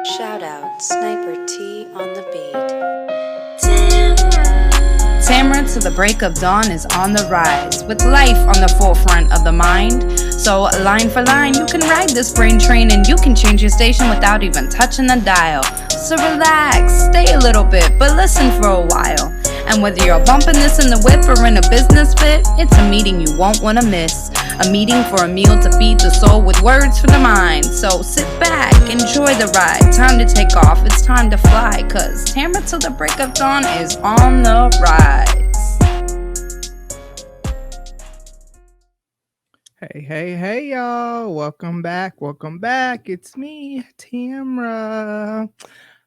Shout out Sniper T on the beat. Tamara to the break of dawn is on the rise, with life on the forefront of the mind. So line for line, you can ride this brain train and you can change your station without even touching the dial. So relax, stay a little bit, but listen for a while. And whether you're bumping this in the whip or in a business fit, it's a meeting you won't want to miss. A meeting for a meal to feed the soul with words for the mind. So sit back, enjoy the ride. Time to take off, it's time to fly. Cause Tamara till the break of dawn is on the rise. Hey, y'all. Welcome back. It's me, Tamara.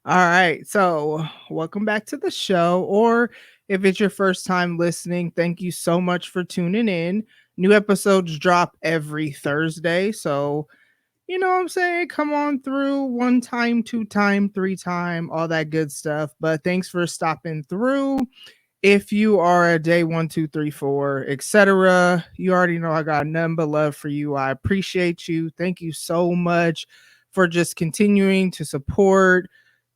All right. So, welcome back to the show. Or if it's your first time listening, thank you so much for tuning in. New episodes drop every Thursday. So, you know what I'm saying? Come on through 1 time, 2 time, 3 time, all that good stuff. But thanks for stopping through. If you are a day 1, 2, 3, 4, etc., you already know I got nothing but love for you. I appreciate you. Thank you so much for just continuing to support,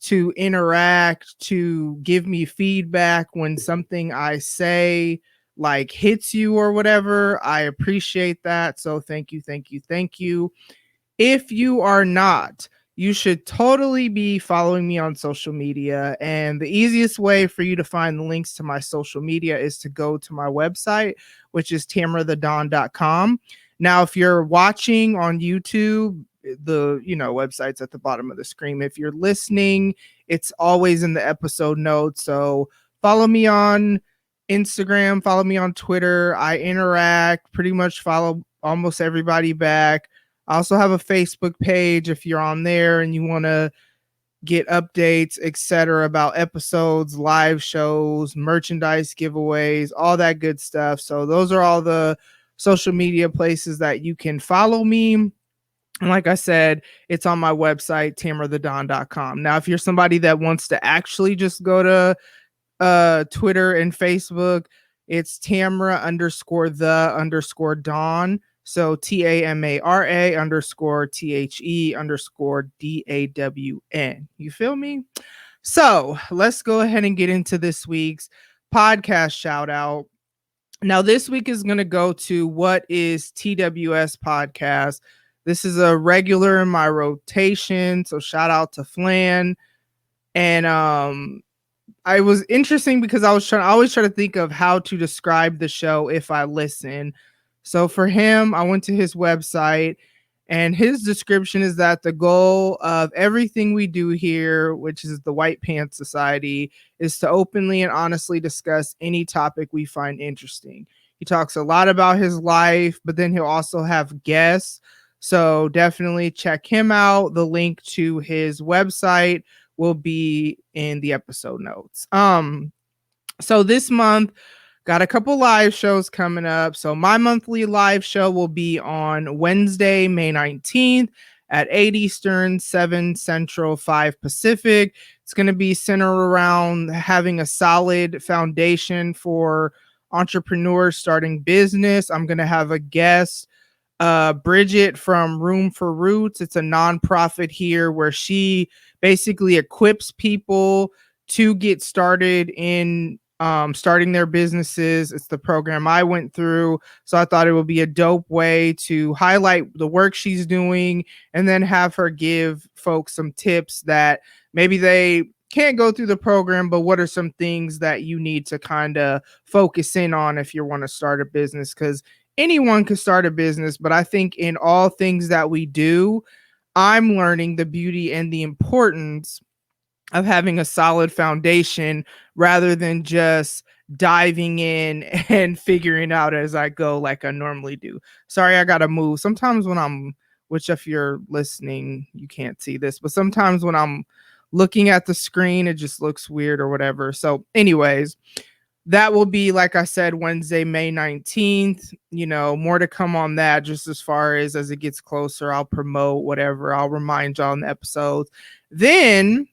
to interact, to give me feedback when something I say like hits you or whatever. I appreciate that. So thank you. If you are not, you should totally be following me on social media. And the easiest way for you to find the links to my social media is to go to my website, which is tamarathedon.com. Now, if you're watching on YouTube, the website's at the bottom of the screen. If you're listening, it's always in the episode notes. So follow me on Instagram, follow me on Twitter. I interact, pretty much follow almost everybody back. I also have a Facebook page if you're on there and you want to get updates, etc., about episodes, live shows, merchandise giveaways, all that good stuff. So those are all the social media places that you can follow me. And like I said, it's on my website, tamarathedon.com. Now, if you're somebody that wants to actually just go to Twitter and Facebook, it's Tamara_the_Dawn. So TAMARA_THE_DAWN. You feel me? So let's go ahead and get into this week's podcast shout out. Now, this week is going to go to What is TWS Podcast. This is a regular in my rotation. So shout out to Flan. And I was interesting because I always try to think of how to describe the show if I listen. So for him, I went to his website, and his description is that the goal of everything we do here, which is the White Pants Society, is to openly and honestly discuss any topic we find interesting. He talks a lot about his life, but then he'll also have guests. So definitely check him out. The link to his website will be in the episode notes. So this month, got a couple live shows coming up. So my monthly live show will be on Wednesday, May 19th at 8 Eastern, 7 Central, 5 Pacific. It's going to be centered around having a solid foundation for entrepreneurs starting business. I'm going to have a guest, Bridget from Room for Roots. It's a nonprofit here where she basically equips people to get started in starting their businesses. It's the program I went through. So I thought it would be a dope way to highlight the work she's doing and then have her give folks some tips that maybe they can't go through the program, but what are some things that you need to kind of focus in on if you want to start a business? Because anyone can start a business, but I think in all things that we do, I'm learning the beauty and the importance of having a solid foundation rather than just diving in and figuring out as I go like I normally do. Sorry, I gotta move. Sometimes which if you're listening, you can't see this, but sometimes when I'm looking at the screen, it just looks weird or whatever. So anyways, that will be, like I said, Wednesday, May 19th. More to come on that just as far as it gets closer. I'll promote whatever. I'll remind y'all in the episodes. Then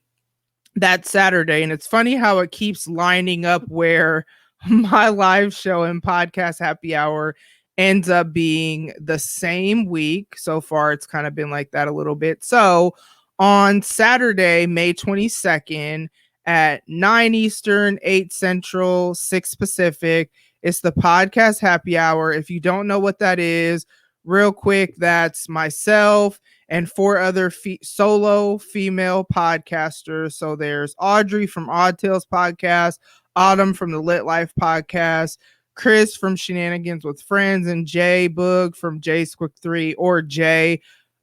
that Saturday, and it's funny how it keeps lining up where my live show and podcast happy hour ends up being the same week. So far, it's kind of been like that a little bit. So on Saturday, May 22nd at 9 Eastern, 8 Central, 6 Pacific. It's the podcast happy hour. If you don't know what that is, real quick, that's myself and four other solo female podcasters. So there's Audrey from Odd Tales Podcast, Autumn from the Lit Life Podcast, Khris from Shenanigans with Friends, and Jay Boog from J Squick 3, or Jay.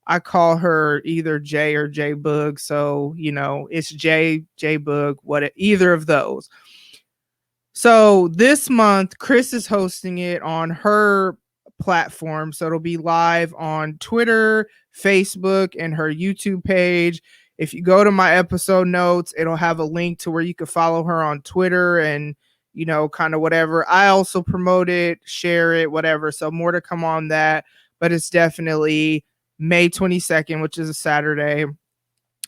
I call her either Jay or Jay Boog. So, it's Jay Boog, either of those. So this month, Khris is hosting it on her platform. So it'll be live on Twitter, Facebook, and her YouTube page. If you go to my episode notes, it'll have a link to where you can follow her on Twitter and, kind of whatever. I also promote it, share it, whatever. So more to come on that. But it's definitely May 22nd, which is a Saturday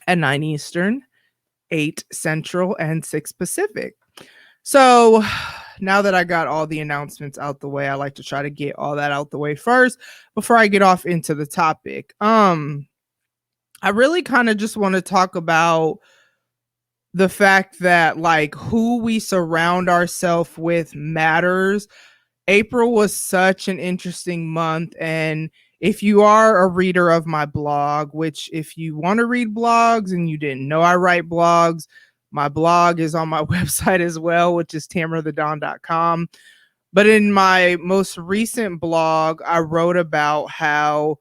at 9 Eastern, 8 Central, and 6 Pacific. So now that I got all the announcements out the way, I like to try to get all that out the way first before I get off into the topic. I really kind of just want to talk about the fact that who we surround ourselves with matters. April was such an interesting month, and if you are a reader of my blog, which if you want to read blogs and you didn't know I write blogs, my blog is on my website as well, which is tamarathedon.com. But in my most recent blog, I wrote about how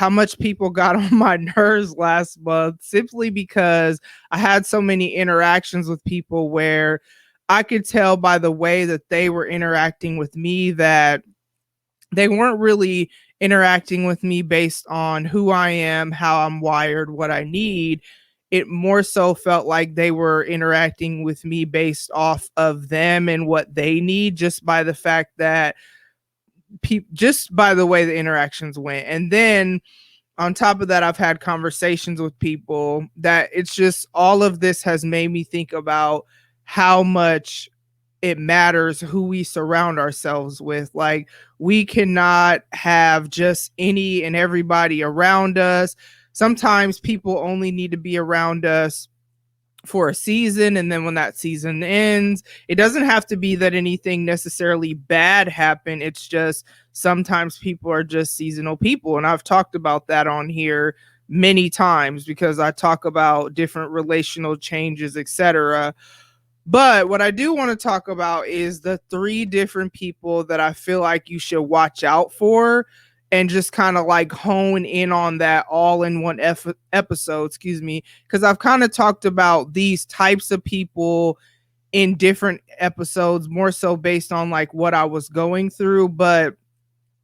much people got on my nerves last month, simply because I had so many interactions with people where I could tell by the way that they were interacting with me that they weren't really interacting with me based on who I am, how I'm wired, what I need. It more so felt like they were interacting with me based off of them and what they need, just by the fact that just by the way the interactions went. And then on top of that, I've had conversations with people that it's just all of this has made me think about how much it matters who we surround ourselves with. Like, we cannot have just any and everybody around us. Sometimes people only need to be around us for a season, and then when that season ends, it doesn't have to be that anything necessarily bad happened. It's just sometimes people are just seasonal people, and I've talked about that on here many times because I talk about different relational changes, etc. But what I do want to talk about is the 3 different people that I feel like you should watch out for, and just kind of hone in on that all in one episode, because I've kind of talked about these types of people in different episodes, more so based on what I was going through. But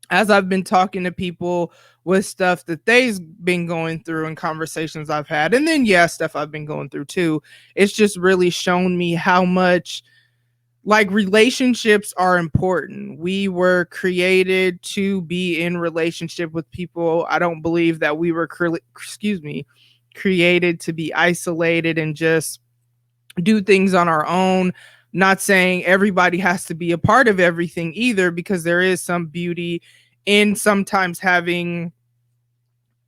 as I've been talking to people with stuff that they've been going through and conversations I've had, and then stuff I've been going through too, it's just really shown me how much relationships are important. We were created to be in relationship with people. I don't believe that we were created to be isolated and just do things on our own. Not saying everybody has to be a part of everything either, because there is some beauty in sometimes having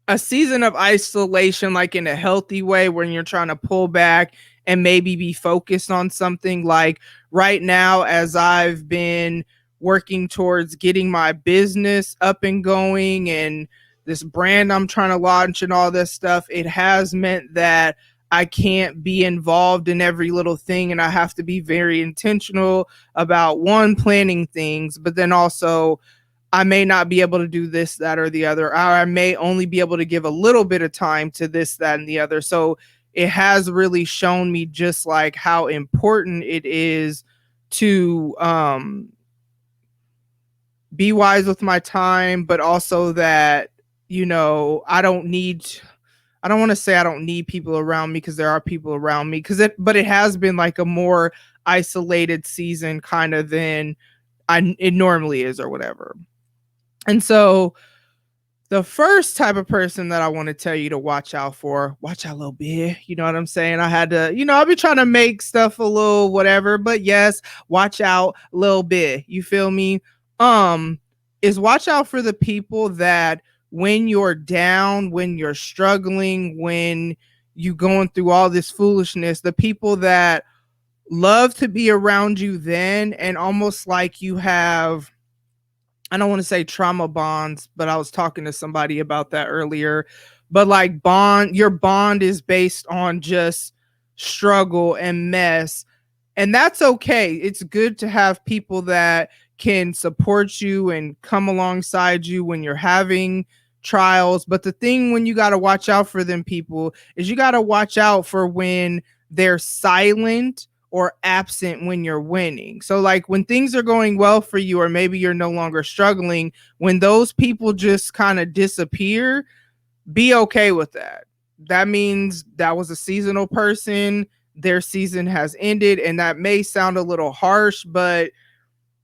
a season of isolation, in a healthy way, when you're trying to pull back and maybe be focused on something. Like right now, as I've been working towards getting my business up and going and this brand I'm trying to launch and all this stuff, it has meant that I can't be involved in every little thing, and I have to be very intentional about planning things, but then also I may not be able to do this, that, or the other. Or I may only be able to give a little bit of time to this, that, and the other. So it has really shown me just how important it is to be wise with my time, but also that, I don't want to say I don't need people around me, because there are people around me, but it has been a more isolated season kind of than it normally is or whatever. And so the first type of person that I want to tell you to watch out a little bit, you know what I'm saying? I had to, I'll be trying to make stuff a little whatever, but yes, watch out a little bit. You feel me? Is watch out for the people that when you're down, when you're struggling, when you going through all this foolishness, the people that love to be around you then, and almost like you have, I don't want to say trauma bonds, but I was talking to somebody about that earlier. But like your bond is based on just struggle and mess. And that's okay. It's good to have people that can support you and come alongside you when you're having trials. But the thing when you got to watch out for them people is you got to watch out for when they're silent or absent when you're winning. So like when things are going well for you, or maybe you're no longer struggling, when those people just kind of disappear, be okay with that. That means that was a seasonal person. Their season has ended. And that may sound a little harsh, but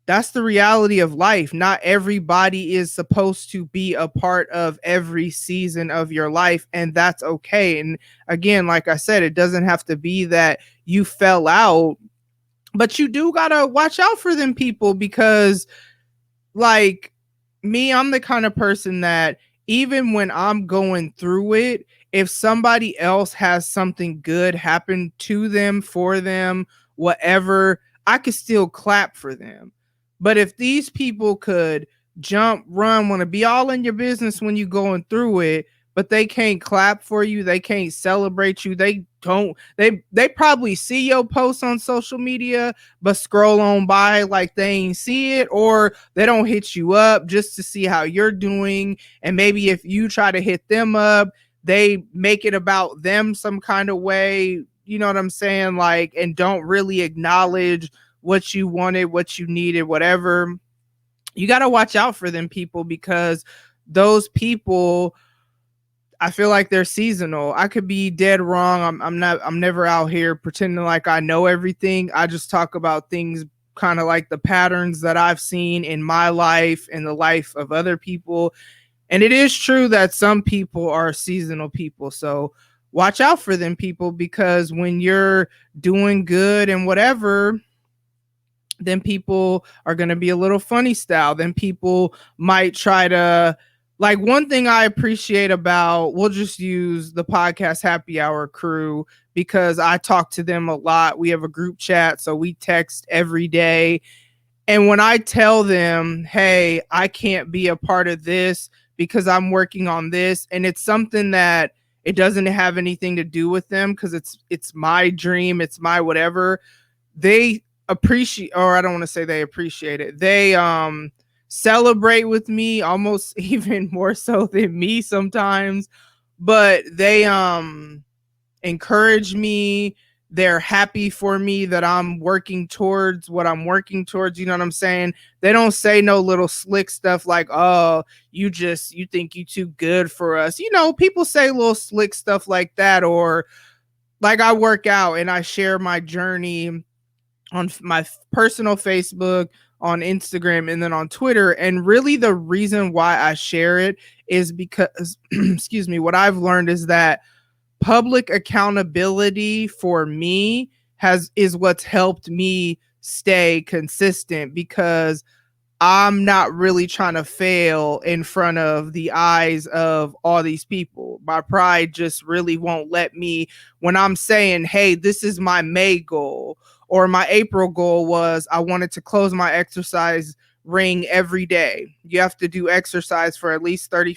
that's the reality of life. Not everybody is supposed to be a part of every season of your life, and that's okay. And again, like I said, it doesn't have to be that you fell out, but you do got to watch out for them people, because like me, I'm the kind of person that even when I'm going through it, if somebody else has something good happen to them, for them, whatever, I could still clap for them. But if these people could jump, run, want to be all in your business when you're going through it, but they can't clap for you, they can't celebrate you, they probably see your posts on social media, but scroll on by like they ain't see it, or they don't hit you up just to see how you're doing. And maybe if you try to hit them up, they make it about them some kind of way, you know what I'm saying? Like, and don't really acknowledge what you wanted, what you needed, whatever. You got to watch out for them people, because those people, I feel like they're seasonal. I could be dead wrong. I'm never out here pretending like I know everything. I just talk about things kind of like the patterns that I've seen in my life and the life of other people. And it is true that some people are seasonal people. So watch out for them people, because when you're doing good and whatever, then people are going to be a little funny style. Then people might try to, like, one thing I appreciate about, we'll just use the podcast happy hour crew, because I talk to them a lot. We have a group chat, so we text every day. And when I tell them, hey, I can't be a part of this because I'm working on this, and it's something that it doesn't have anything to do with them, because it's my dream, it's my whatever, they appreciate, or I don't want to say they appreciate it, they celebrate with me almost even more so than me sometimes. But they encourage me. They're happy for me that I'm working towards what I'm working towards. You know what I'm saying? They don't say no little slick stuff like, oh, you think you too good for us. You know, people say little slick stuff like that. Or like, I work out and I share my journey on my personal Facebook, on Instagram, and then on Twitter. And really the reason why I share it is because, excuse me, what I've learned is that public accountability for me is what's helped me stay consistent, because I'm not really trying to fail in front of the eyes of all these people. My pride just really won't let me, when I'm saying, hey, this is my May goal, or my April goal was I wanted to close my exercise ring every day. You have to do exercise for at least 30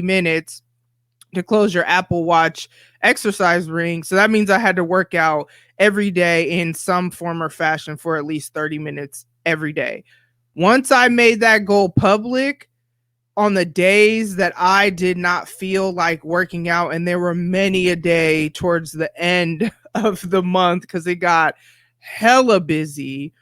minutes to close your Apple Watch exercise ring. So that means I had to work out every day in some form or fashion for at least 30 minutes every day. Once I made that goal public, on the days that I did not feel like working out, and there were many a day towards the end of the month because it got hella busy,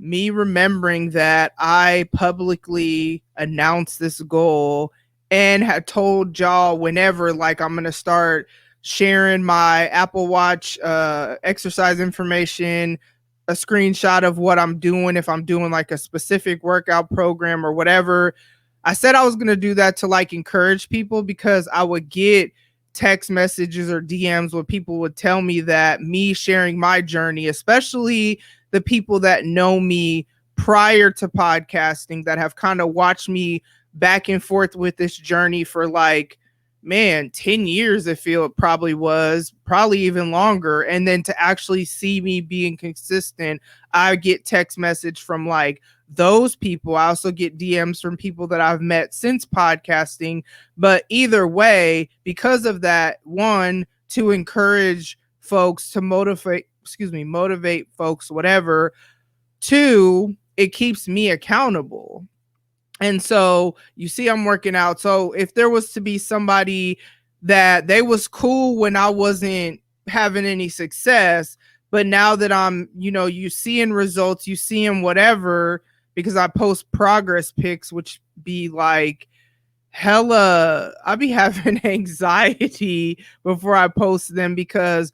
me remembering that I publicly announced this goal and had told y'all whenever, like, I'm going to start sharing my Apple Watch exercise information, a screenshot of what I'm doing, if I'm doing like a specific workout program or whatever. I said I was going to do that to like encourage people, because I would get text messages or DMs where people would tell me that me sharing my journey, especially the people that know me prior to podcasting, that have kind of watched me back and forth with this journey for like, man, 10 years, I feel it probably was, probably even longer. And then to actually see me being consistent, I get text message from like those people. I also get DMs from people that I've met since podcasting. But either way, because of that, one, to encourage folks, to motivate folks, whatever. Two, it keeps me accountable. And so you see, I'm working out. So if there was to be somebody that they was cool when I wasn't having any success, but now that I'm, you seeing results, you seeing whatever, because I post progress pics, which be like hella, I be having anxiety before I post them because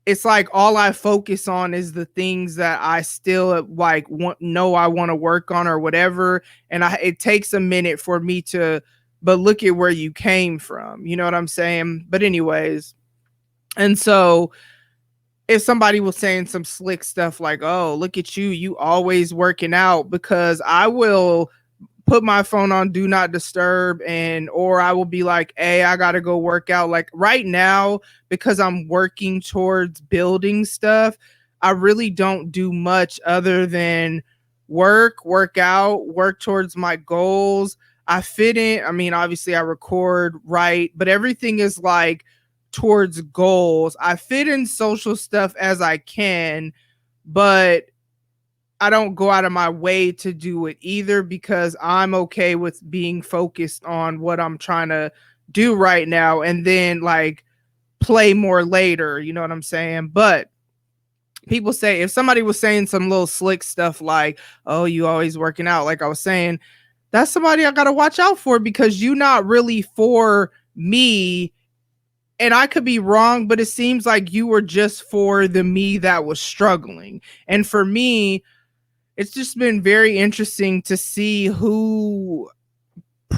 it's like all I focus on is the things that I still like know I want to work on or whatever. And it takes a minute for me to, but look at where you came from. You know what I'm saying? But anyways, and so if somebody was saying some slick stuff like, oh, look at you always working out, because I will put my phone on do not disturb, and or I will be like, hey, I gotta go work out. Like right now, because I'm working towards building stuff, I really don't do much other than work out, work towards my goals. I fit in, I mean, obviously I record, right, but everything is like towards goals. I fit in social stuff as I can, but I don't go out of my way to do it either, because I'm okay with being focused on what I'm trying to do right now and then like play more later. You know what I'm saying? But people say, if somebody was saying some little slick stuff like, oh, you always working out, like I was saying, that's somebody I got to watch out for, because you not really for me. And I could be wrong, but it seems like you were just for the me that was struggling. And for me, it's just been very interesting to see who,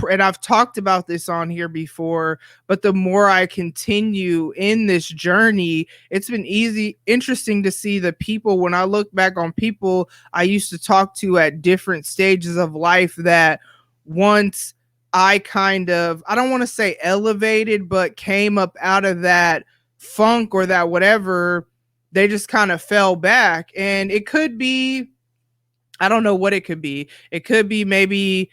and I've talked about this on here before, but the more I continue in this journey, it's been interesting to see the people, when I look back on people I used to talk to at different stages of life, that once I kind of, I don't want to say elevated, but came up out of that funk or that whatever, they just kind of fell back. And it could be, I don't know what it could be. It could be maybe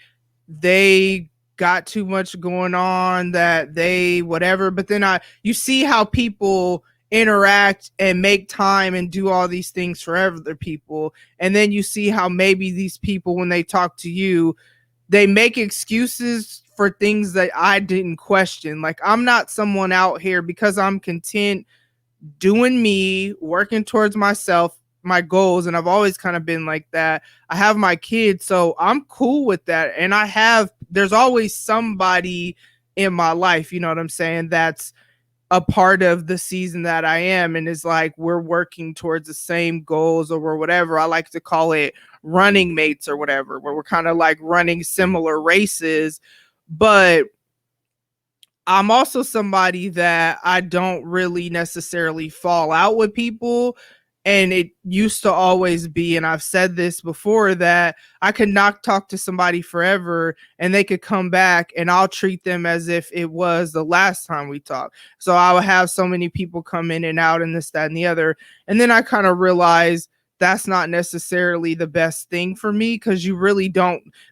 they got too much going on, that they whatever, but then you see how people interact and make time and do all these things for other people, and then you see how maybe these people, when they talk to you, they make excuses for things that I didn't question. Like, I'm not someone out here, because I'm content doing me, working towards myself, my goals, and I've always kind of been like that. I have my kids, so I'm cool with that. And there's always somebody in my life, you know what I'm saying, that's a part of the season that I am, and is like, we're working towards the same goals or whatever. I like to call it running mates or whatever, where we're kind of like running similar races. But I'm also somebody that I don't really necessarily fall out with people. And it used to always be, and I've said this before, that I could not talk to somebody forever and they could come back and I'll treat them as if it was the last time we talked. So I would have so many people come in and out and this, that, and the other. And then I kind of realized that's not necessarily the best thing for me, because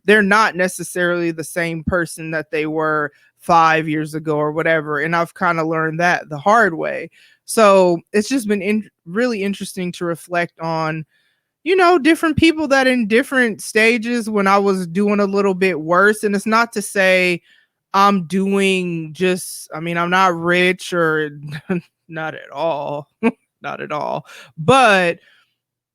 they're not necessarily the same person that they were 5 years ago or whatever. And I've kind of learned that the hard way. So it's just been really interesting to reflect on, different people that in different stages, when I was doing a little bit worse. And it's not to say I'm I'm not rich or not at all, not at all, but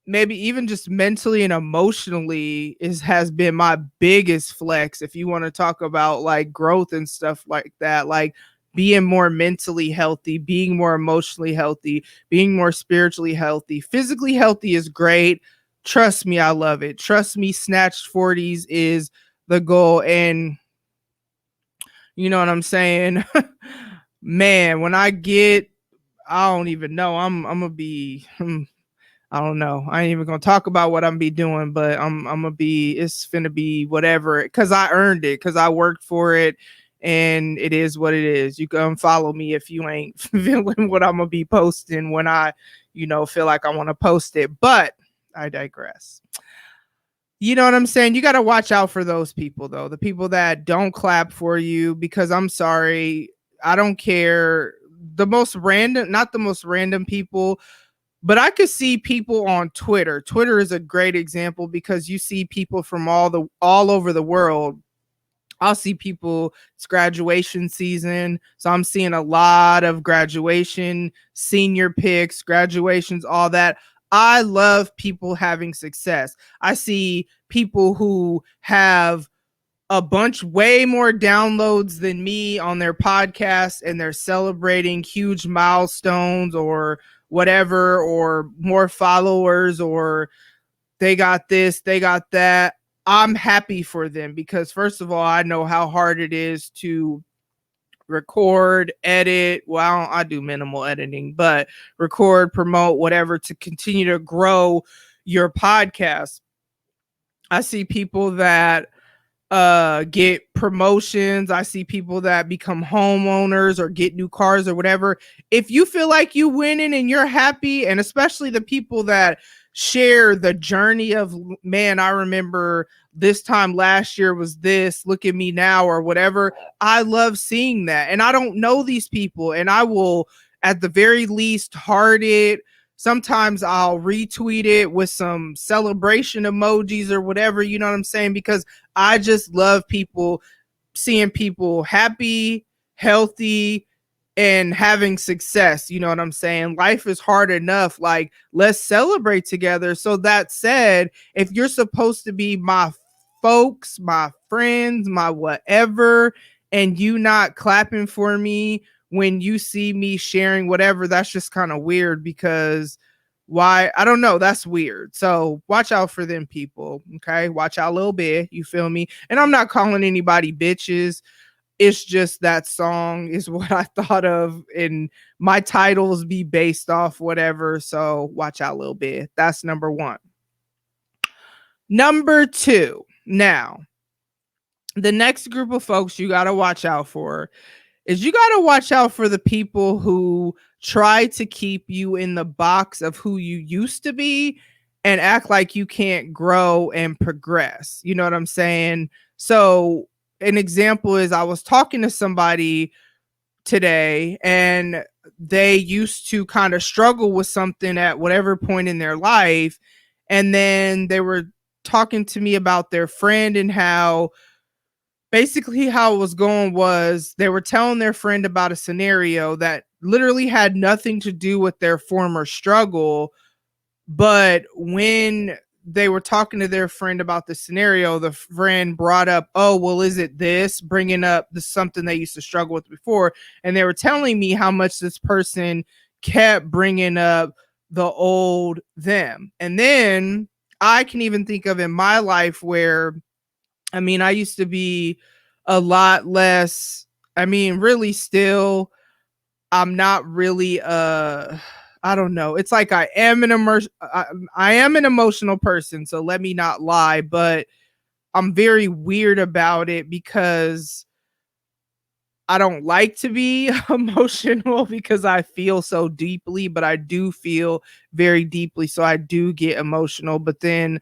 maybe even just mentally and emotionally has been my biggest flex. If you want to talk about like growth and stuff like that, like being more mentally healthy, being more emotionally healthy, being more spiritually healthy. Physically healthy is great. Trust me, I love it. Trust me, snatched 40s is the goal. And you know what I'm saying? Man, when I don't even know, I'm gonna be I don't know. I ain't even gonna talk about what I'm be doing, but I'm gonna be. It's finna be whatever because I earned it, because I worked for it, and it is what it is. You can follow me if you ain't feeling what I'm gonna be posting when I, feel like I want to post it. But I digress. You know what I'm saying? You got to watch out for those people, though. The people that don't clap for you, because I'm sorry, I don't care. The most random, not the most random people, but I could see people on Twitter. Twitter is a great example because you see people from all over the world. I'll see people, it's graduation season. So I'm seeing a lot of graduation, senior pics, graduations, all that. I love people having success. I see people who have a bunch way more downloads than me on their podcast, and they're celebrating huge milestones or whatever, or more followers, or they got this, they got that. I'm happy for them because, first of all, I know how hard it is to record, edit. Well, I do minimal editing, but record, promote, whatever, to continue to grow your podcast. I see people that get promotions. I see people that become homeowners or get new cars or whatever. If you feel like you winning and you're happy, and especially the people that share the journey of, man, I remember this time last year was this, look at me now, or whatever. I love seeing that. And I don't know these people, and I will at the very least heart it. Sometimes I'll retweet it with some celebration emojis or whatever, you know what I'm saying? Because I just love seeing people happy, healthy, and having success. You know what I'm saying? Life is hard enough. Like, let's celebrate together. So that said, if you're supposed to be my folks, my friends, my whatever, and you not clapping for me when you see me sharing whatever, that's just kind of weird. Because why? I don't know. That's weird. So watch out for them people. Okay. Watch out a little bit. You feel me? And I'm not calling anybody bitches. It's just that song is what I thought of, and my titles be based off whatever. So watch out a little bit. That's number one. Number two. Now, the next group of folks you got to watch out for is you got to watch out for the people who try to keep you in the box of who you used to be and act like you can't grow and progress. You know what I'm saying? So, an example is, I was talking to somebody today, and they used to kind of struggle with something at whatever point in their life. And then they were talking to me about their friend, and how basically how it was going was they were telling their friend about a scenario that literally had nothing to do with their former struggle. But when they were talking to their friend about the scenario, the friend brought up, oh, well, is it this? Bringing up something they used to struggle with before. And they were telling me how much this person kept bringing up the old them. And then I can even think of in my life where, I mean, I used to be a lot less, I mean, really still, I'm not really I don't know. It's like I am I am an emotional person, so let me not lie, but I'm very weird about it because I don't like to be emotional because I feel so deeply, but I do feel very deeply, so I do get emotional, but then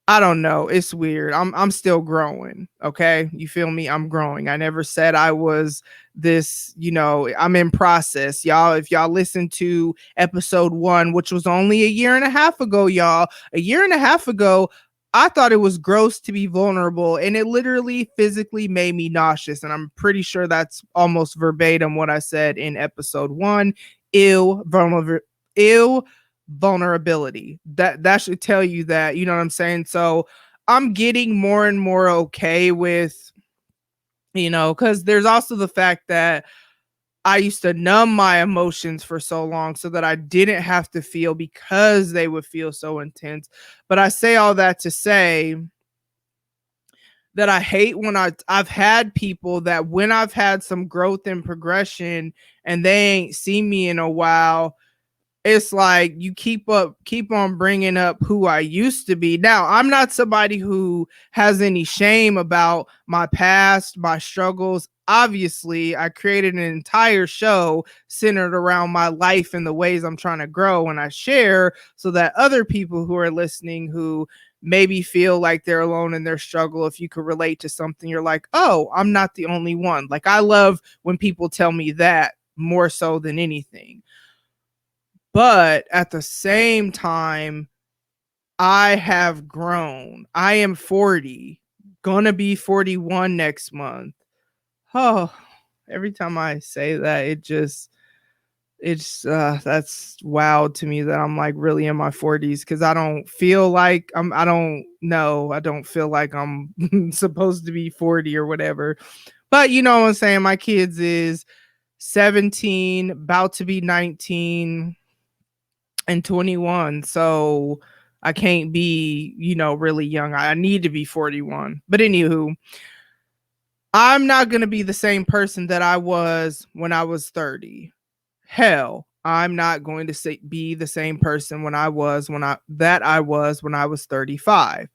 I don't know. It's weird. I'm still growing. Okay. You feel me? I'm growing. I never said I was this, I'm in process. Y'all, if y'all listen to episode 1, which was only a year and a half ago, y'all, a year and a half ago, I thought it was gross to be vulnerable, and it literally physically made me nauseous. And I'm pretty sure that's almost verbatim what I said in episode 1. Ill, vulnerability. That should tell you that, you know what I'm saying? So I'm getting more and more okay with, because there's also the fact that I used to numb my emotions for so long so that I didn't have to feel, because they would feel so intense. But I say all that to say that I hate when I've had people that, when I've had some growth and progression and they ain't seen me in a while, it's like you keep on bringing up who I used to be. Now, I'm not somebody who has any shame about my past, my struggles. Obviously, I created an entire show centered around my life and the ways I'm trying to grow, and I share so that other people who are listening who maybe feel like they're alone in their struggle, if you could relate to something, you're like, oh, I'm not the only one. Like, I love when people tell me that more so than anything. But at the same time, I have grown. I am 40, gonna be 41 next month. Oh, every time I say that, it's that's wild to me that I'm like really in my 40s, because I don't feel like I don't know, I don't feel like I'm supposed to be 40 or whatever. But you know what I'm saying? My kids is 17, about to be 19 and 21. So I can't be, really young. I need to be 41. But anywho, I'm not going to be the same person that I was when I was 30. Hell, I'm not going to be the same person when I was when I was 35.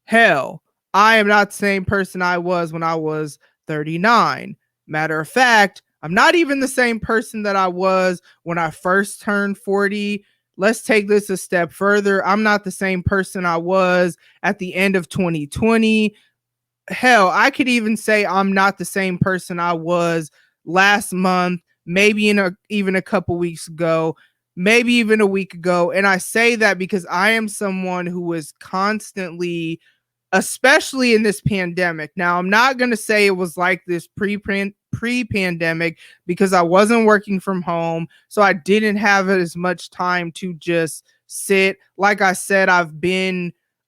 Hell, I am not the same person I was when I was 39. Matter of fact, I'm not even the same person that I was when I first turned 40. Let's take this a step further. I'm not the same person I was at the end of 2020. Hell, I could even say I'm not the same person I was last month, maybe even a couple weeks ago, maybe even a week ago. And I say that because I am someone who is constantly, especially in this pandemic. Now, I'm not going to say it was like this pre-pandemic, because I wasn't working from home, so I didn't have as much time to just sit. Like I said,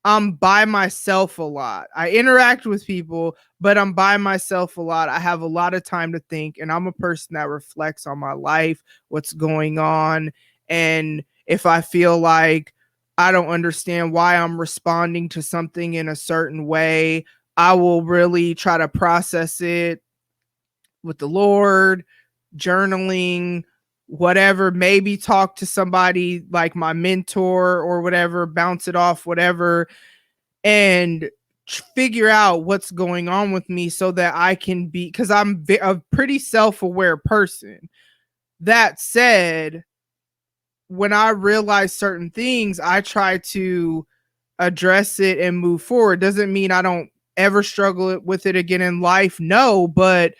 I'm by myself a lot. I interact with people, but I'm by myself a lot. I have a lot of time to think, and I'm a person that reflects on my life, what's going on, and if I feel like I don't understand why I'm responding to something in a certain way, I will really try to process it with the Lord, journaling, whatever, maybe talk to somebody like my mentor or whatever, bounce it off, whatever, and figure out what's going on with me so that I can be, because I'm a pretty self-aware person. That said, when I realize certain things, I try to address it and move forward. Doesn't mean I don't ever struggle with it again in life. No, but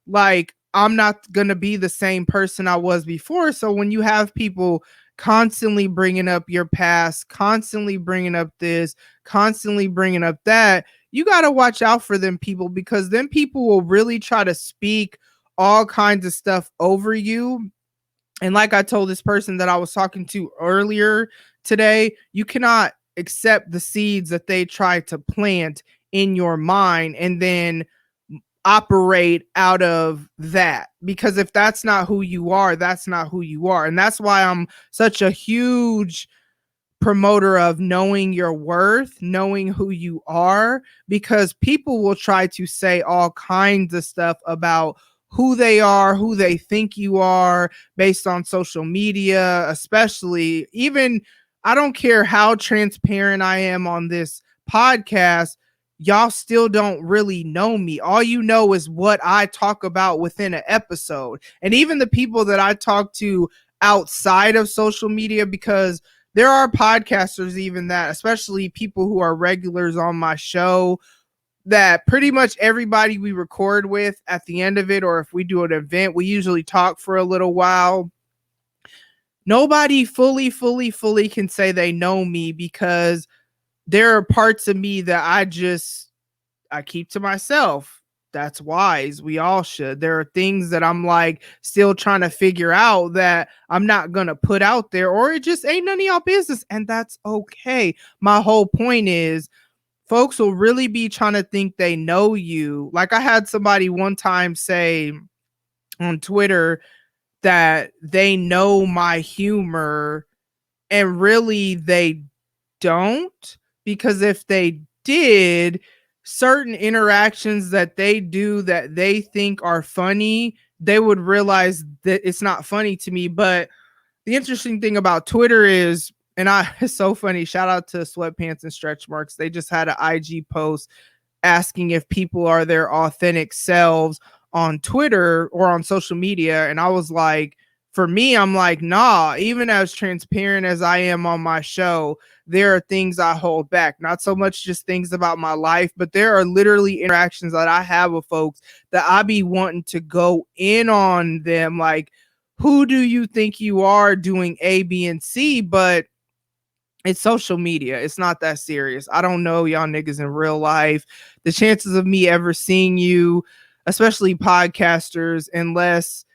like, I'm not going to be the same person I was before. So when you have people constantly bringing up your past, constantly bringing up this, constantly bringing up that, you got to watch out for them people, because then people will really try to speak all kinds of stuff over you. And like I told this person that I was talking to earlier today, you cannot accept the seeds that they try to plant in your mind and then operate out of that. Because if that's not who you are, that's not who you are. And that's why I'm such a huge promoter of knowing your worth, knowing who you are, because people will try to say all kinds of stuff about who they are, who they think you are, based on social media, especially. Even, I don't care how transparent I am on this podcast, y'all still don't really know me. All you know is what I talk about within an episode. And even the people that I talk to outside of social media, because there are podcasters even that, especially people who are regulars on my show, that pretty much everybody we record with, at the end of it, or if we do an event, we usually talk for a little while. Nobody fully can say they know me, because there are parts of me that I keep to myself. That's wise. We all should. There are things that I'm like still trying to figure out that I'm not going to put out there, or it just ain't none of y'all business. And that's okay. My whole point is, folks will really be trying to think they know you. Like, I had somebody one time say on Twitter that they know my humor, and really they don't, because if they did, certain interactions that they do that they think are funny, they would realize that it's not funny to me. But the interesting thing about Twitter is, and it's so funny. Shout out to Sweatpants and Stretch Marks. They just had an IG post asking if people are their authentic selves on Twitter or on social media. And I was like, for me, I'm like, nah, even as transparent as I am on my show, there are things I hold back. Not so much just things about my life, but there are literally interactions that I have with folks that I be wanting to go in on them. Like, who do you think you are doing A, B, and C? But it's social media. It's not that serious. I don't know y'all niggas in real life. The chances of me ever seeing you, especially podcasters, unless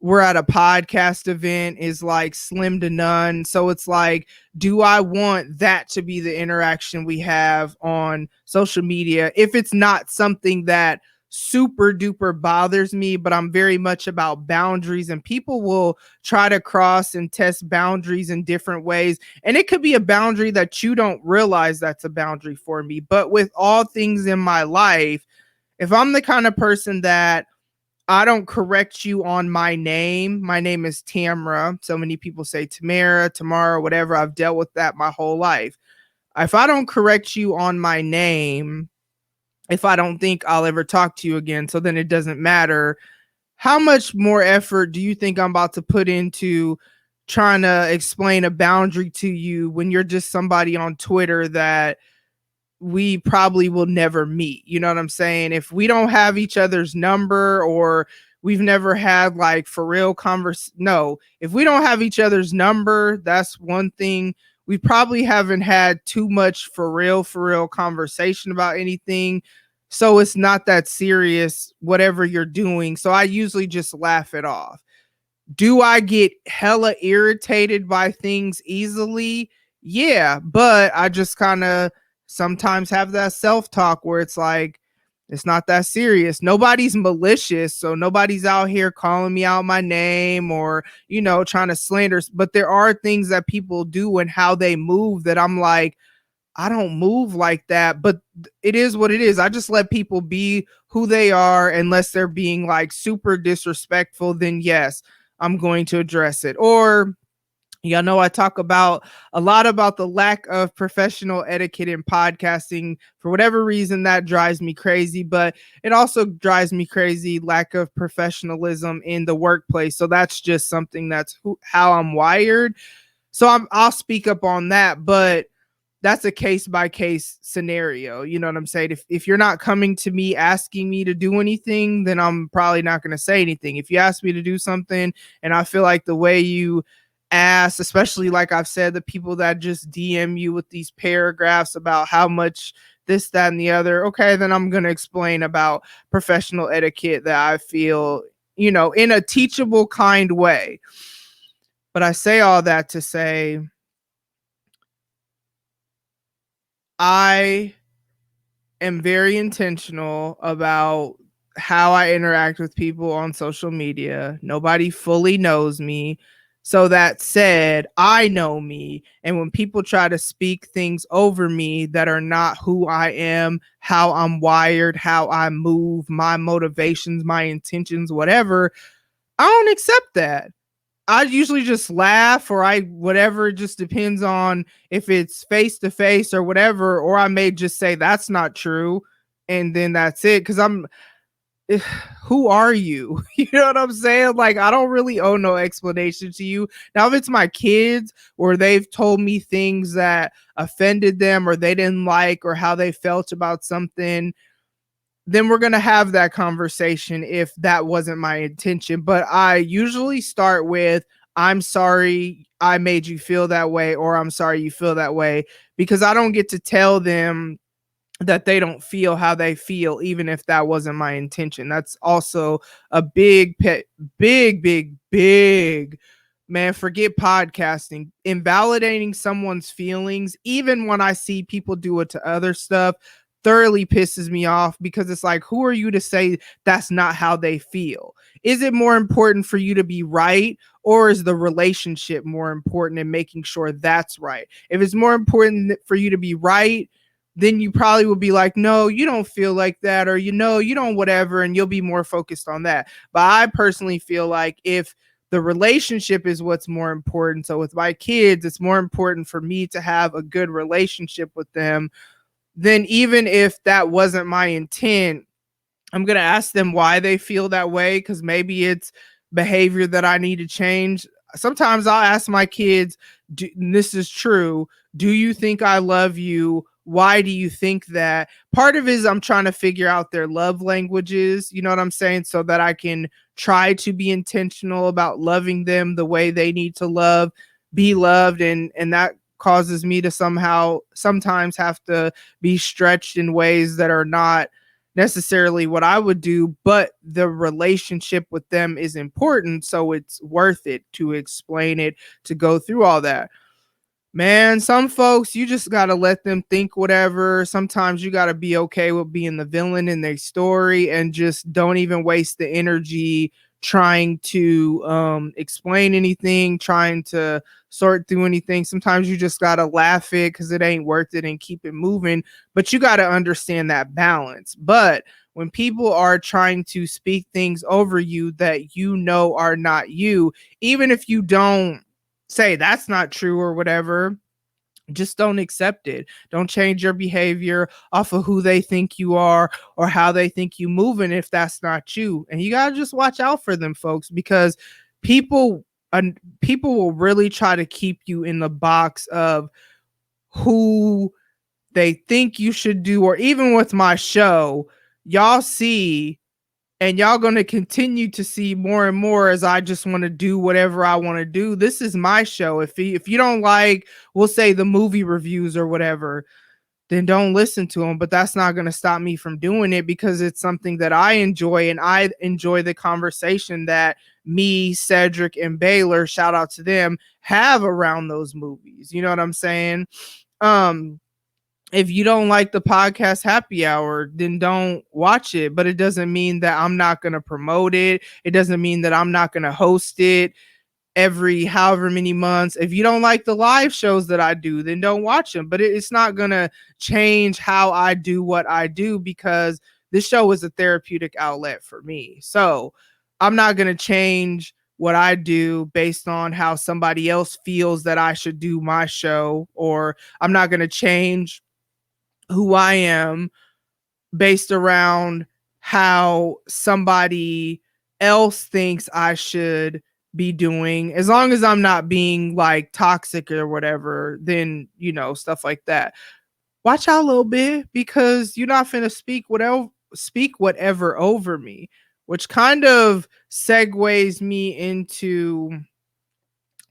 we're at a podcast event, is like slim to none. So it's like, do I want that to be the interaction we have on social media if it's not something that super duper bothers me? But I'm very much about boundaries, and people will try to cross and test boundaries in different ways, and it could be a boundary that you don't realize that's a boundary for me. But with all things in my life, if I'm the kind of person that I don't correct you on my name. My name is Tamra. So many people say Tamara, Tamara, whatever. I've dealt with that my whole life. If I don't correct you on my name, if I don't think I'll ever talk to you again, so then it doesn't matter. How much more effort do you think I'm about to put into trying to explain a boundary to you when you're just somebody on Twitter that we probably will never meet? You know what I'm saying? If we don't have each other's number, or we've never had like for real no, if we don't have each other's number, that's one thing. We probably haven't had too much for real conversation about anything. So it's not that serious, whatever you're doing. So I usually just laugh it off. Do I get hella irritated by things easily? Yeah, but I just kind of sometimes have that self-talk where it's like, it's not that serious. Nobody's malicious, so nobody's out here calling me out my name or, trying to slander. But there are things that people do and how they move that I'm like, I don't move like that, but it is what it is. I just let people be who they are, unless they're being like super disrespectful, then yes, I'm going to address it. Or, I talk about a lot about the lack of professional etiquette in podcasting. For whatever reason, that drives me crazy, but it also drives me crazy lack of professionalism in the workplace. So that's just something that's how I'm wired. So I'll speak up on that, but that's a case by case scenario. You know what I'm saying? If you're not coming to me asking me to do anything, then I'm probably not going to say anything. If you ask me to do something and I feel like the way you ask, especially like I've said, the people that just DM you with these paragraphs about how much this, that, and the other, okay, then I'm going to explain about professional etiquette that I feel, in a teachable kind way. But I say all that to say, I am very intentional about how I interact with people on social media. Nobody fully knows me. So that said, I know me. And when people try to speak things over me that are not who I am, how I'm wired, how I move, my motivations, my intentions, whatever, I don't accept that. I usually just laugh, or whatever. It just depends on if it's face to face or whatever, or I may just say that's not true. And then that's it. Cause who are you? You know what I'm saying? Like, I don't really owe no explanation to you. Now, if it's my kids or they've told me things that offended them or they didn't like, or how they felt about something, then we're going to have that conversation if that wasn't my intention. But I usually start with, I'm sorry I made you feel that way, or I'm sorry you feel that way, because I don't get to tell them that they don't feel how they feel, even if that wasn't my intention. That's also a big pet, big, man, forget podcasting. Invalidating someone's feelings, even when I see people do it to other stuff, thoroughly pisses me off, because it's like, who are you to say that's not how they feel? Is it more important for you to be right, or is the relationship more important in making sure that's right? If it's more important for you to be right, then you probably would be like, no, you don't feel like that, or you don't whatever, and you'll be more focused on that. But I personally feel like if The relationship is what's more important. So with my kids, it's more important for me to have a good relationship with them. Then even if that wasn't my intent, I'm going to ask them why they feel that way, because maybe it's behavior that I need to change. Sometimes I'll ask my kids, this is true. Do you think I love you? Why do you think that? Part of it is I'm trying to figure out their love languages, you know what I'm saying? So that I can try to be intentional about loving them the way they need to love, be loved. And that causes me to sometimes have to be stretched in ways that are not necessarily what I would do, but the relationship with them is important. So it's worth it to explain it, to go through all that. Man, some folks, you just got to let them think whatever. Sometimes you got to be okay with being the villain in their story and just don't even waste the energy trying to explain anything, trying to sort through anything. Sometimes you just got to laugh it because it ain't worth it and keep it moving. But you got to understand that balance. But when people are trying to speak things over you that you know are not you, even if you don't say that's not true or whatever, just don't accept it. Don't change your behavior off of who they think you are or how they think you moving if that's not you. And you got to just watch out for them folks, because people people will really try to keep you in the box of who they think you should do. Or even with my show, y'all see, and y'all going to continue to see more and more as I just want to do whatever I want to do. This is my show. If you don't like, we'll say, the movie reviews or whatever, then don't listen to them. But that's not going to stop me from doing it, because it's something that I enjoy, and I enjoy the conversation that me, Cedric, and Baylor, shout out to them, have around those movies. You know what I'm saying? If you don't like the podcast Happy Hour, then don't watch it. But it doesn't mean that I'm not going to promote it. It doesn't mean that I'm not going to host it every however many months. If you don't like the live shows that I do, then don't watch them. But it's not going to change how I do what I do, because this show is a therapeutic outlet for me. So I'm not going to change what I do based on how somebody else feels that I should do my show, or I'm not going to change who I am based around how somebody else thinks I should be doing. As long as I'm not being like toxic or whatever, then, you know, stuff like that. Watch out a little bit, because you're not finna speak whatever over me, which kind of segues me into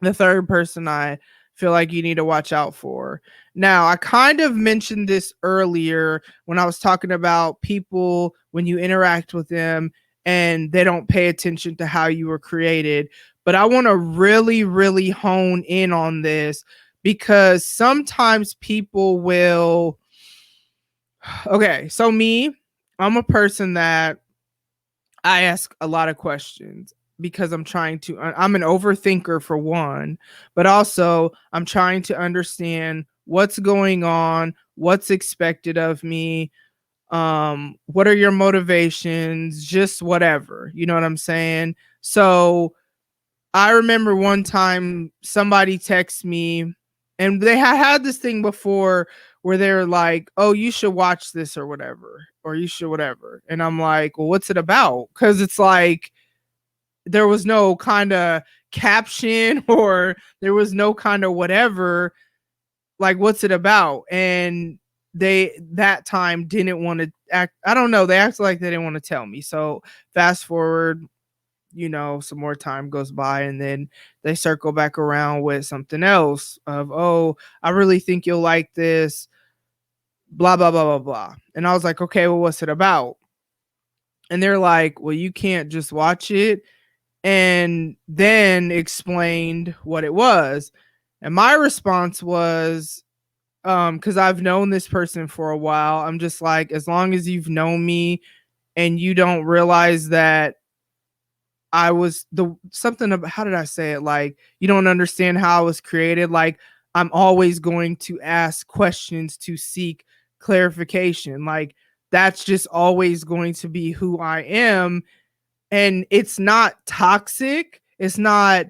the third person I feel like you need to watch out for. Now, I kind of mentioned this earlier when I was talking about people when you interact with them and they don't pay attention to how you were created. But I want to really, really hone in on this, because sometimes people will. Okay, so I'm a person that I ask a lot of questions, because I'm I'm an overthinker for one, but also I'm trying to understand what's going on, what's expected of me, what are your motivations, just whatever, you know what I'm saying? So I remember one time somebody texted me, and they had this thing before where they're like, "Oh, you should watch this or whatever, or you should whatever." And I'm like, "Well, what's it about?" Because it's like there was no kind of caption or there was no kind of whatever. Like, what's it about? And they that time didn't want to act. I don't know. They acted like they didn't want to tell me. So fast forward, you know, some more time goes by, and then they circle back around with something else of, "Oh, I really think you'll like this, blah blah blah blah blah." And I was like, "Okay, well, what's it about?" And they're like, "Well, you can't just watch it," and then explained what it was. And my response was, because I've known this person for a while, I'm just like, as long as you've known me and you don't realize that I was the something about, how did I say it? Like, you don't understand how I was created. Like, I'm always going to ask questions to seek clarification. Like, that's just always going to be who I am. And it's not toxic. It's not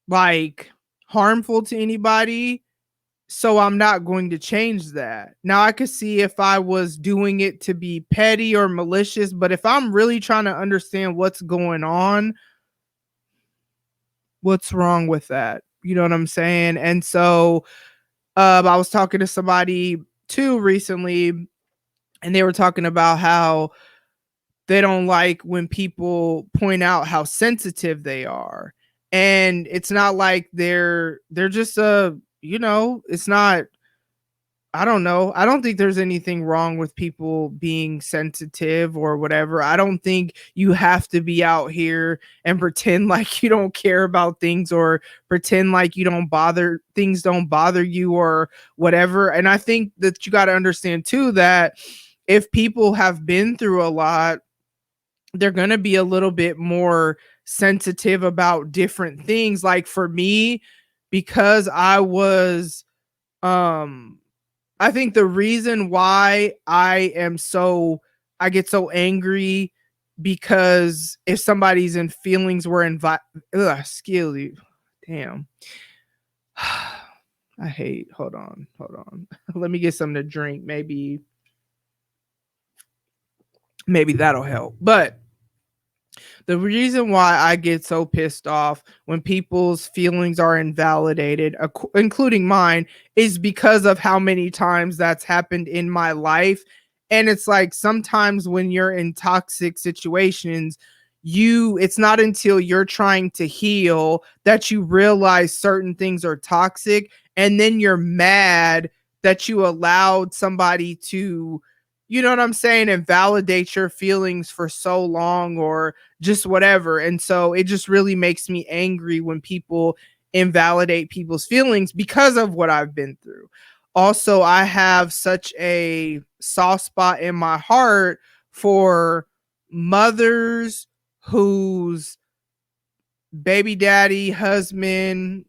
like harmful to anybody. So I'm not going to change that. Now I could see if I was doing it to be petty or malicious, but if I'm really trying to understand what's going on, what's wrong with that? You know what I'm saying? And so I was talking to somebody too recently, and they were talking about how they don't like when people point out how sensitive they are. And it's not like they're just it's not, I don't know. I don't think there's anything wrong with people being sensitive or whatever. I don't think you have to be out here and pretend like you don't care about things or pretend like you don't bother things don't bother you or whatever. And I think that you got to understand too that if people have been through a lot, they're going to be a little bit more sensitive about different things. Like for me, because um I think the reason why I get so angry because if somebody's in feelings were skill you. Damn. I hate. Hold on. Let me get something to drink. Maybe that'll help. But the reason why I get so pissed off when people's feelings are invalidated, including mine, is because of how many times that's happened in my life. And it's like sometimes when you're in toxic situations, it's not until you're trying to heal that you realize certain things are toxic. And then you're mad that you allowed somebody to, you know what I'm saying, invalidate your feelings for so long or just whatever. And so it just really makes me angry when people invalidate people's feelings because of what I've been through. Also, I have such a soft spot in my heart for mothers whose baby daddy, husband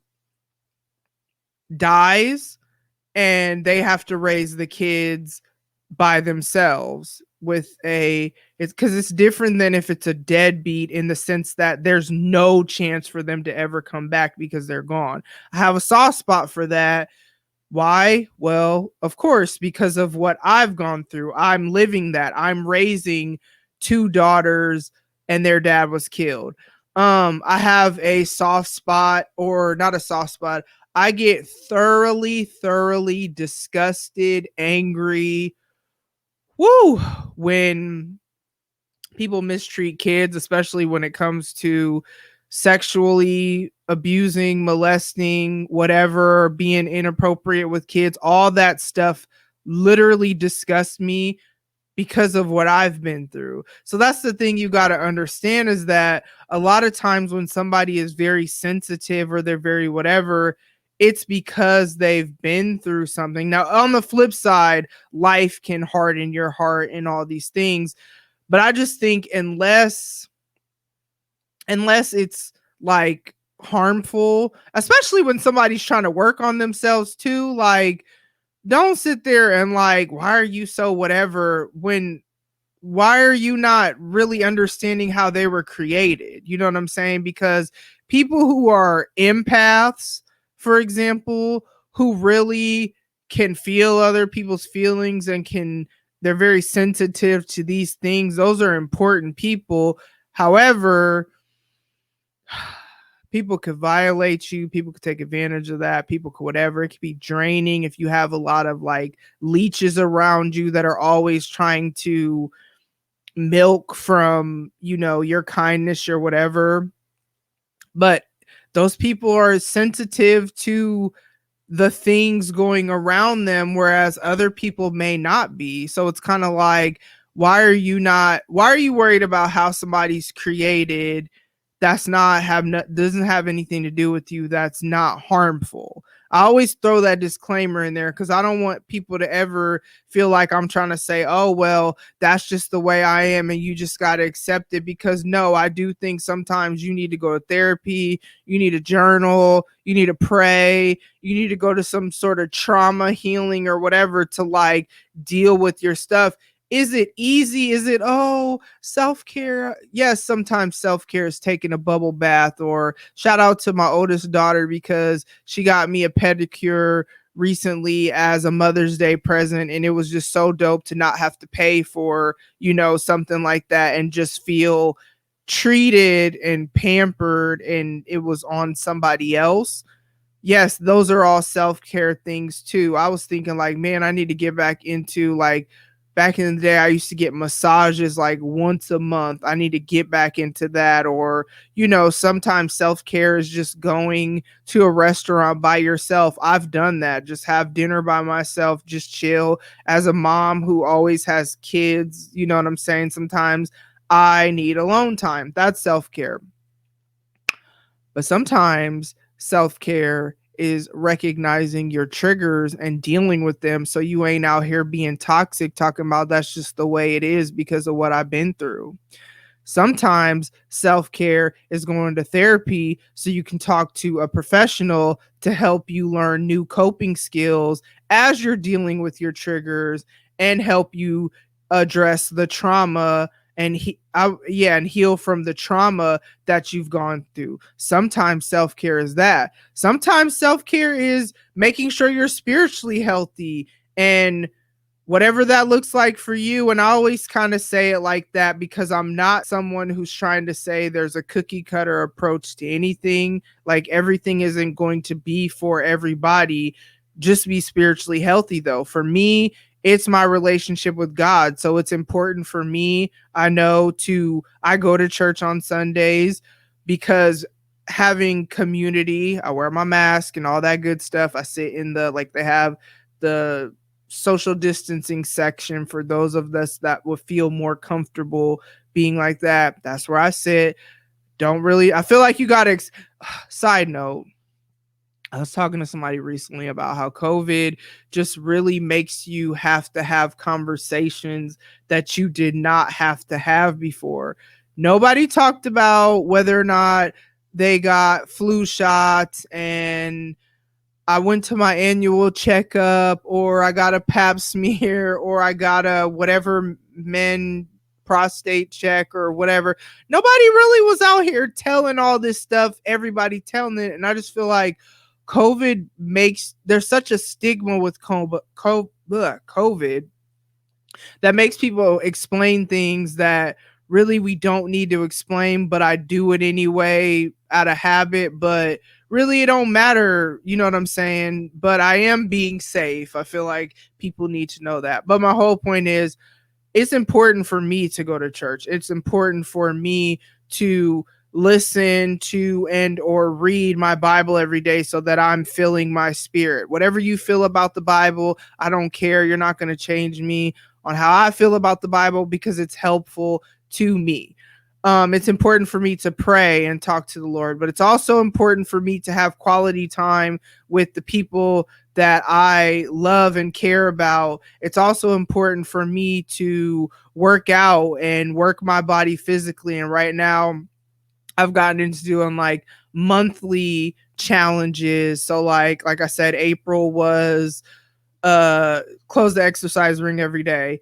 dies and they have to raise the kids by themselves it's because it's different than if it's a deadbeat in the sense that there's no chance for them to ever come back because they're gone. I have a soft spot for that. Why? Well, of course, because of what I've gone through. I'm living that. I'm raising two daughters and their dad was killed. I have a soft spot, or not a soft spot. I get thoroughly disgusted, angry, when people mistreat kids, especially when it comes to sexually abusing, molesting, whatever, being inappropriate with kids. All that stuff literally disgusts me because of what I've been through. So that's the thing you got to understand, is that a lot of times when somebody is very sensitive or they're very whatever, it's because they've been through something. Now, on the flip side, life can harden your heart and all these things. But I just think unless it's like harmful, especially when somebody's trying to work on themselves too, like don't sit there and like, why are you so whatever, when why are you not really understanding how they were created? You know what I'm saying? Because people who are empaths, for example, who really can feel other people's feelings and they're very sensitive to these things. Those are important people. However, people could violate you. People could take advantage of that. People could whatever. It could be draining if you have a lot of like leeches around you that are always trying to milk from, your kindness or whatever. But those people are sensitive to the things going around them, whereas other people may not be. So it's kind of like, why are you worried about how somebody's created doesn't have anything to do with you, that's not harmful? I always throw that disclaimer in there because I don't want people to ever feel like I'm trying to say, oh, well, that's just the way I am and you just got to accept it. Because no, I do think sometimes you need to go to therapy, you need to journal, you need to pray, you need to go to some sort of trauma healing or whatever to like deal with your stuff. Is it easy? Is it, oh, self-care? Yes, sometimes self-care is taking a bubble bath, or shout out to my oldest daughter because she got me a pedicure recently as a Mother's Day present, and it was just so dope to not have to pay for, something like that, and just feel treated and pampered, and it was on somebody else. Yes, those are all self-care things too. I was thinking like, man, I need to get back into, like, back in the day I used to get massages like once a month. I need to get back into that. Or, sometimes self-care is just going to a restaurant by yourself. I've done that. Just have dinner by myself, just chill. As a mom who always has kids, you know what I'm saying? Sometimes I need alone time. That's self-care. But sometimes self care is recognizing your triggers and dealing with them, so you ain't out here being toxic, talking about that's just the way it is because of what I've been through. Sometimes self care is going to therapy so you can talk to a professional to help you learn new coping skills as you're dealing with your triggers and help you address the trauma and heal from the trauma that you've gone through. Sometimes self care is that. Sometimes self care is making sure you're spiritually healthy and whatever that looks like for you. And I always kind of say it like that because I'm not someone who's trying to say there's a cookie cutter approach to anything. Like, everything isn't going to be for everybody. Just be spiritually healthy, though. For me, it's my relationship with God. So it's important for me. I go to church on Sundays because having community, I wear my mask and all that good stuff. I sit in they have the social distancing section for those of us that would feel more comfortable being like that. That's where I sit. I feel like you got to, side note, I was talking to somebody recently about how COVID just really makes you have to have conversations that you did not have to have before. Nobody talked about whether or not they got flu shots, and I went to my annual checkup, or I got a pap smear, or I got a whatever men prostate check or whatever. Nobody really was out here telling all this stuff, everybody telling it. And I just feel like there's such a stigma with COVID that makes people explain things that really we don't need to explain, but I do it anyway out of habit. But really, it don't matter. You know what I'm saying? But I am being safe. I feel like people need to know that. But my whole point is, it's important for me to go to church. It's important for me to listen to and or read my Bible every day so that I'm filling my spirit. Whatever you feel about the Bible, I don't care. You're not going to change me on how I feel about the Bible because it's helpful to me. It's important for me to pray and talk to the Lord, but it's also important for me to have quality time with the people that I love and care about. It's also important for me to work out and work my body physically. And right now, I've gotten into doing like monthly challenges. So like I said, April was close the exercise ring every day.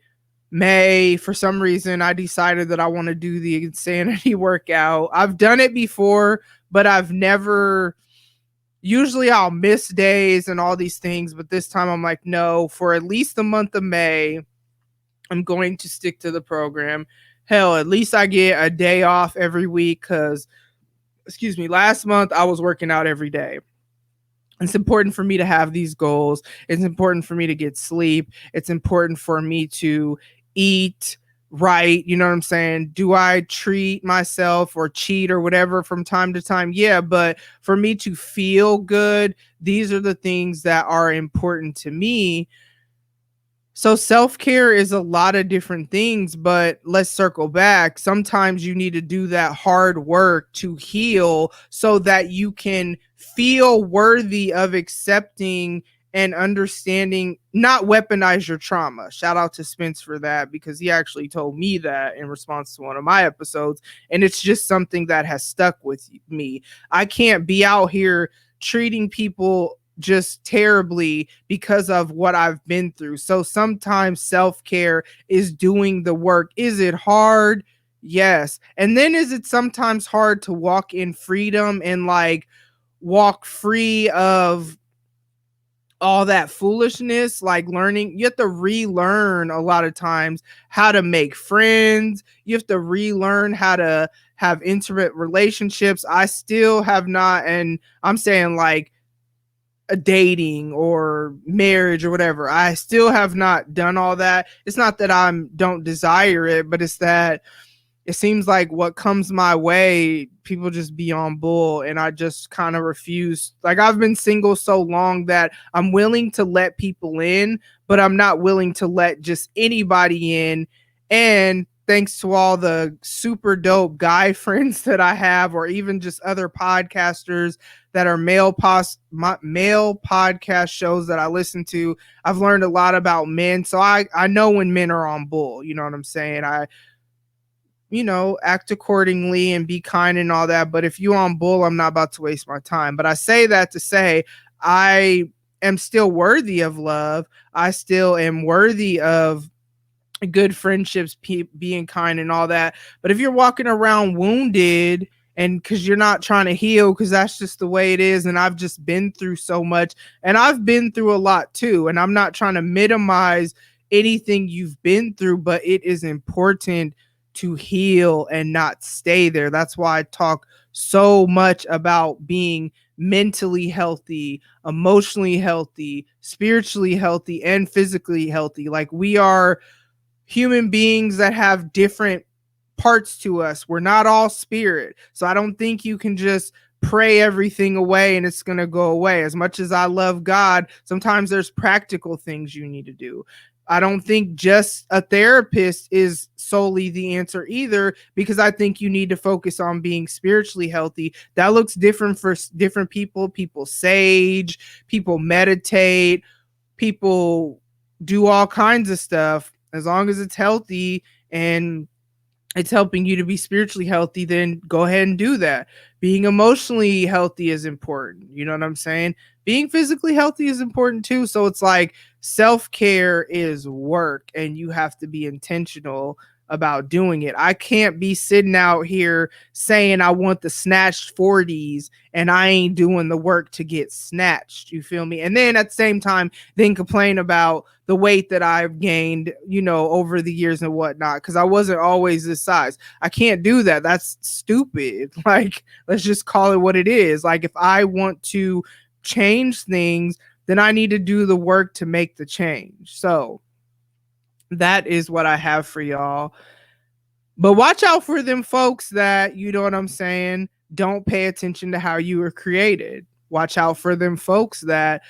May, for some reason, I decided that I want to do the insanity workout. I've done it before, but usually I'll miss days and all these things. But this time I'm like, no, for at least the month of May, I'm going to stick to the program. Hell, at least I get a day off every week because, last month I was working out every day. It's important for me to have these goals. It's important for me to get sleep. It's important for me to eat right. You know what I'm saying? Do I treat myself or cheat or whatever from time to time? Yeah, but for me to feel good, these are the things that are important to me. So self-care is a lot of different things, but let's circle back. Sometimes you need to do that hard work to heal so that you can feel worthy of accepting and understanding, not weaponize your trauma. Shout out to Spence for that, because he actually told me that in response to one of my episodes. And it's just something that has stuck with me. I can't be out here treating people just terribly because of what I've been through. So sometimes self-care is doing the work. Is it hard? Yes. And then is it sometimes hard to walk in freedom and like walk free of all that foolishness, like learning? You have to relearn a lot of times how to make friends. You have to relearn how to have intimate relationships. I still have not, and I'm saying like a dating or marriage or whatever. I still have not done all that. It's not that I don't desire it, but it's that it seems like what comes my way, people just be on bull, and I just kind of refuse. Like, I've been single so long that I'm willing to let people in, but I'm not willing to let just anybody in. And thanks to all the super dope guy friends that I have, or even just other podcasters that are male podcast shows that I listen to, I've learned a lot about men. So I know when men are on bull, you know what I'm saying? I act accordingly and be kind and all that. But if you on bull, I'm not about to waste my time. But I say that to say I am still worthy of love. I still am worthy of good friendships, being kind and all that. But if you're walking around wounded and because you're not trying to heal, because that's just the way it is, and I've just been through so much, and I've been through a lot too, and I'm not trying to minimize anything you've been through, but it is important to heal and not stay there. That's why I talk so much about being mentally healthy, emotionally healthy, spiritually healthy, and physically healthy. Like, we are human beings that have different parts to us. We're not all spirit. So I don't think you can just pray everything away and it's going to go away. As much as I love God, sometimes there's practical things you need to do. I don't think just a therapist is solely the answer either, because I think you need to focus on being spiritually healthy. That looks different for different people. People sage, people meditate, people do all kinds of stuff. As long as it's healthy and it's helping you to be spiritually healthy, then go ahead and do that. Being emotionally healthy is important. You know what I'm saying? Being physically healthy is important too. So it's like self-care is work, and you have to be intentional about doing it. I can't be sitting out here saying I want the snatched 40s and I ain't doing the work to get snatched. You feel me? And then at the same time, then complain about the weight that I've gained, over the years and whatnot, because I wasn't always this size. I can't do that. That's stupid. Like, let's just call it what it is. Like, if I want to change things, then I need to do the work to make the change. So that is what I have for y'all. But watch out for them folks that, you know what I'm saying, don't pay attention to how you were created. Watch out for them folks that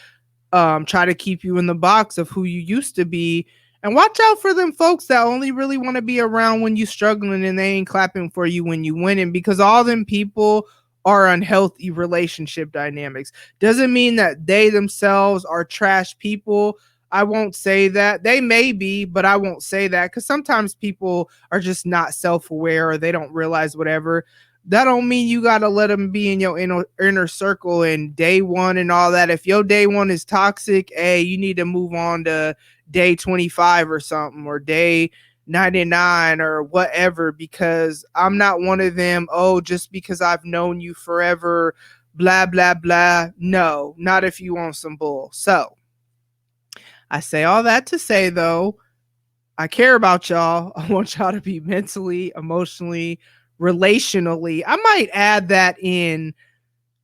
try to keep you in the box of who you used to be. And watch out for them folks that only really want to be around when you're struggling and they ain't clapping for you when you winning, because all them people are unhealthy relationship dynamics. Doesn't mean that they themselves are trash people. I won't say that. They may be, but I won't say that, because sometimes people are just not self-aware or they don't realize whatever. That don't mean you got to let them be in your inner circle and day one and all that. If your day one is toxic, hey, you need to move on to day 25 or something, or day 99 or whatever, because I'm not one of them, oh, just because I've known you forever, blah, blah, blah. No, not if you want some bull. So I say all that to say, though, I care about y'all. I want y'all to be mentally, emotionally, relationally. I might add that in.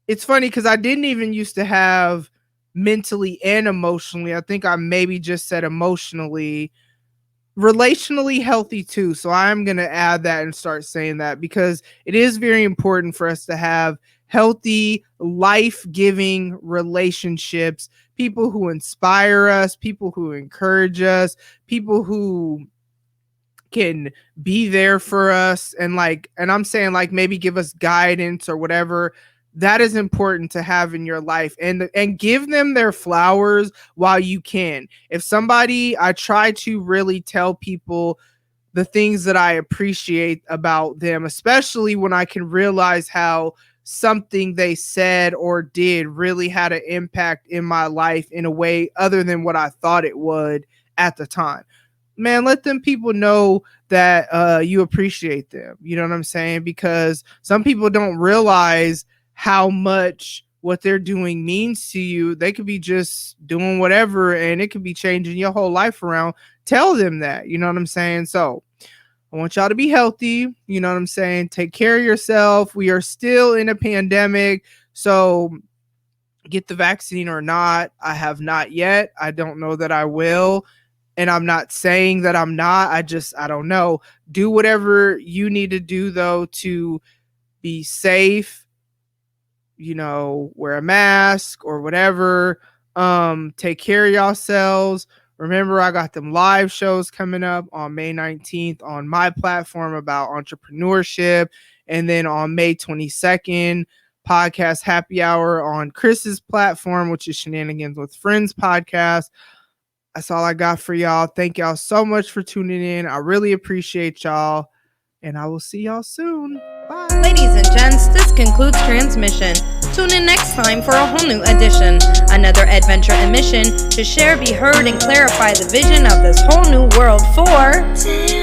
It's funny because I didn't even used to have mentally and emotionally. I think I maybe just said emotionally. Relationally healthy too. So I'm going to add that and start saying that, because it is very important for us to have healthy, life-giving relationships, people who inspire us, people who encourage us, people who can be there for us, and I'm saying like maybe give us guidance or whatever. That is important to have in your life, and give them their flowers while you can. If somebody, I try to really tell people the things that I appreciate about them, especially when I can realize how something they said or did really had an impact in my life in a way other than what I thought it would at the time. Man, let them people know that you appreciate them. You know what I'm saying? Because some people don't realize how much what they're doing means to you. They could be just doing whatever and it could be changing your whole life around. Tell them that. You know what I'm saying? So I want y'all to be healthy. You know what I'm saying? Take care of yourself. We are still in a pandemic. So get the vaccine or not. I have not yet. I don't know that I will. And I'm not saying that I'm not. I don't know. Do whatever you need to do, though, to be safe. You know, wear a mask or whatever. Take care of yourselves. Remember, I got them live shows coming up on May 19th on my platform about entrepreneurship. And then on May 22nd, podcast happy hour on Khris's platform, which is Shenanigans with Friends podcast. That's all I got for y'all. Thank y'all so much for tuning in. I really appreciate y'all. And I will see y'all soon. Bye. Ladies and gents, this concludes transmission. Tune in next time for a whole new edition. Another adventure and mission to share, be heard, and clarify the vision of this whole new world for...